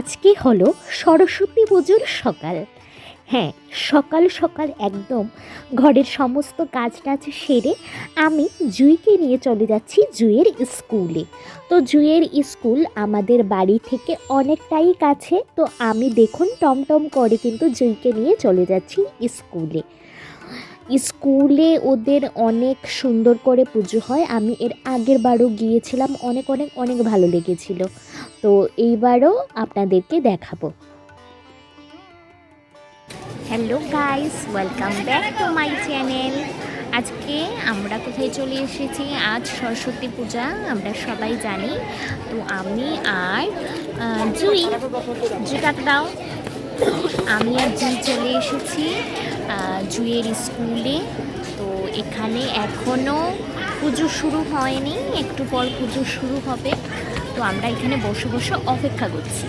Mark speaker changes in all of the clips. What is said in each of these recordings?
Speaker 1: আজকে হলো সরস্বতী পুজোর সকাল। হ্যাঁ, সকাল সকাল একদম ঘরের সমস্ত কাজ টাজ সেরে আমি জুঁইকে নিয়ে চলে যাচ্ছি জুঁইয়ের স্কুলে। তো জুঁইয়ের স্কুল আমাদের বাড়ি থেকে অনেকটাই কাছে। তো আমি দেখুন টমটম করে কিন্তু জুঁইকে নিয়ে চলে যাচ্ছি স্কুলে। স্কুলে ওদের অনেক সুন্দর করে পুজো হয়। আমি এর আগের বারও গিয়েছিলাম, অনেক অনেক অনেক ভালো লেগেছিল। তো এইবারও আপনাদেরকে দেখাবো। Hello guys, welcome back to my channel. আজকে আমরা কোথায় চলে এসেছি? আজ সরস্বতী পূজা, আমরা সবাই জানি। তো আমি আর জুঁই ডাক দাও, আমি আর জুঁই চলে এসেছি জুঁইয়ের স্কুলে। তো এখানে এখনও পুজো শুরু হয়নি, একটু পর পুজো শুরু হবে। তো আমরা এখানে বসে বসে অপেক্ষা করছি।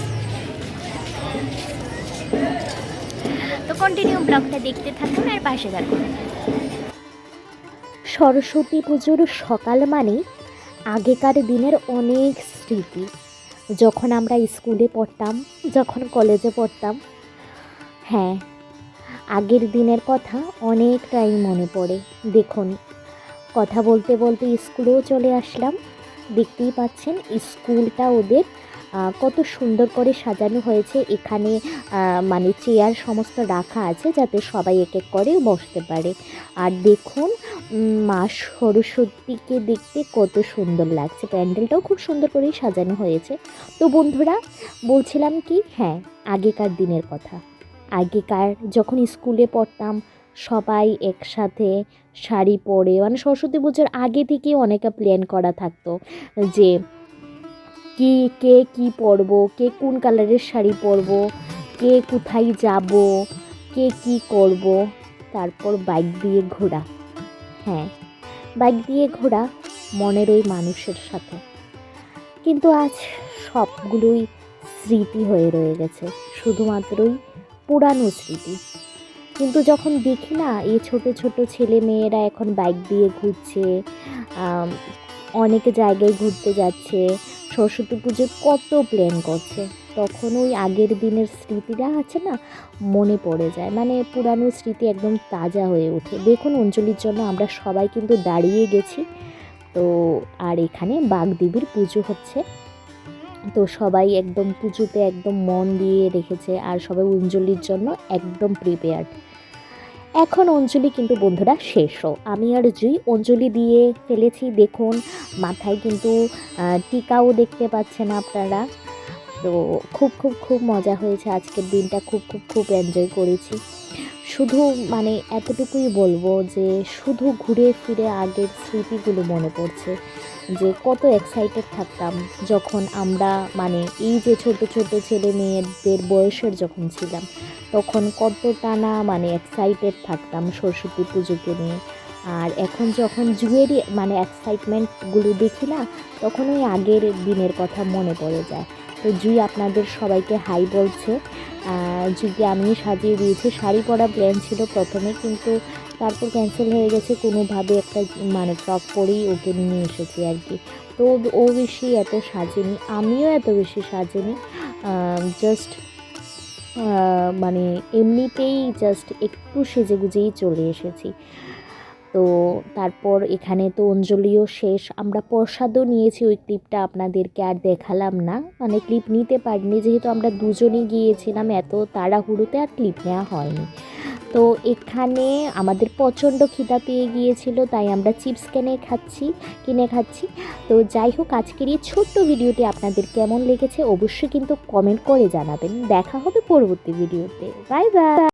Speaker 1: তো কন্টিনিউ ব্লগটা দেখতে থাকুন আর পাশে থাকুন। সরস্বতী পুজোর সকাল মানে আগেকার দিনের অনেক স্মৃতি। যখন আমরা স্কুলে পড়তাম, যখন কলেজে পড়তাম, হ্যাঁ, আগের দিনের কথা অনেকটাই মনে পড়ে। দেখুন, কথা বলতে বলতে স্কুলেও চলে আসলাম। দেখতেই পাচ্ছেন স্কুলটা ওদের কত সুন্দর করে সাজানো হয়েছে। এখানে মানে চেয়ার সমস্ত রাখা আছে যাতে সবাই এক এক করে বসতে পারে। আর দেখুন মা সরস্বতীকে দেখতে কত সুন্দর লাগছে। প্যান্ডেলটাও খুব সুন্দর করেই সাজানো হয়েছে। তো বন্ধুরা, বলছিলাম কি, হ্যাঁ, আগেকার দিনের কথা। আগেকার যখন স্কুলে পড়তাম সবাই একসাথে শাড়ি পরে, মানে সরস্বতী পুজোর আগে থেকেই অনেকে প্ল্যান করা থাকতো যে কে কি পরবো, কে কোন কালারের শাড়ি পরবো, কে কোথায় যাব, কে কি করব। তারপর বাইক দিয়ে ঘোরা, হ্যাঁ, বাইক দিয়ে ঘোরা মনের ওই মানুষের সাথে। কিন্তু আজ সবগুলোই স্মৃতি হয়ে রয়ে গেছে, শুধুমাত্রই পুরানো স্মৃতি। কিন্তু যখন দেখি না এই ছোট ছোট ছেলে মেয়েরা এখন বাইক দিয়ে ঘুরছে, অনেক জায়গায় ঘুরতে যাচ্ছে, সরস্বতী পুজোর কত প্ল্যান করছে, তখন ওই আগের দিনের স্মৃতিটা আছে না, মনে পড়ে যায়। মানে পুরানো স্মৃতি একদম তাজা হয়ে ওঠে। দেখুন অঞ্জলির জন্য আমরা সবাই কিন্তু দাঁড়িয়ে গেছি। তো আর এখানে বাগদেবীর পুজো হচ্ছে। তো সবাই একদম পুজোতে একদম মন দিয়ে রেখেছে আর সবাই অঞ্জলির জন্য একদম প্রিপেয়ার্ড। এখন অঞ্জলি কিন্তু বন্ধুরা শেষও, আমি আর জুঁই অঞ্জলি দিয়ে ফেলেছি। দেখুন মাথায় কিন্তু টিকাও দেখতে পাচ্ছেন আপনারা। তো খুব খুব খুব মজা হয়েছে আজকের দিনটা, খুব খুব খুব এনজয় করেছি। শুধু মানে এতটুকুই বলবো যে শুধু ঘুরে ফিরে আগের স্মৃতিগুলো মনে পড়ছে, যে কত এক্সাইটেড থাকতাম যখন আমরা মানে এই যে ছোট ছোট ছেলে মেয়েদের বয়সের যখন ছিলাম, তখন কতটা না মানে এক্সাইটেড থাকতাম সরস্বতী পুজোকে নিয়ে। আর এখন যখন জুয়েরই মানে এক্সাইটমেন্টগুলো দেখি না, তখন ওই আগের দিনের কথা মনে পড়ে যায়। তো জুই আপনাদের সবাইকে হাই বলছে। জুইকে আমি সাজিয়ে দিয়েছি, শাড়ি পরা প্ল্যান ছিল প্রথমে, কিন্তু তারপর ক্যান্সেল হয়ে গেছে। কোনোভাবে একটা মানে ফ্রক পরেই ওকে নিয়ে এসেছি আর কি। তো ও বেশি এত সাজেনি, আমিও এত বেশি সাজিনি, জাস্ট মানে এমনিতেই জাস্ট একটু সেজেগুজেই চলে এসেছি। তো তারপর এখানে তো অঞ্জলিও শেষ, আমরা প্রসাদও নিয়েছি। ওই ক্লিপটা আপনাদেরকে আর দেখালাম না, মানে ক্লিপ নিতে পারিনি যেহেতু আমরা দুজনেই গিয়েছিলাম, এত তাড়াহুড়োতে আর ক্লিপ নেওয়া হয়নি। তো এখানে আমাদের প্রচণ্ড খিদা পেয়ে গিয়েছিল, তাই আমরা চিপস কিনে খাচ্ছি। তো যাই হোক, আজকের এই ছোট্ট ভিডিওটি আপনাদের কেমন লেগেছে অবশ্যই কিন্তু কমেন্ট করে জানাবেন। দেখা হবে পরবর্তী ভিডিওতে। Bye bye.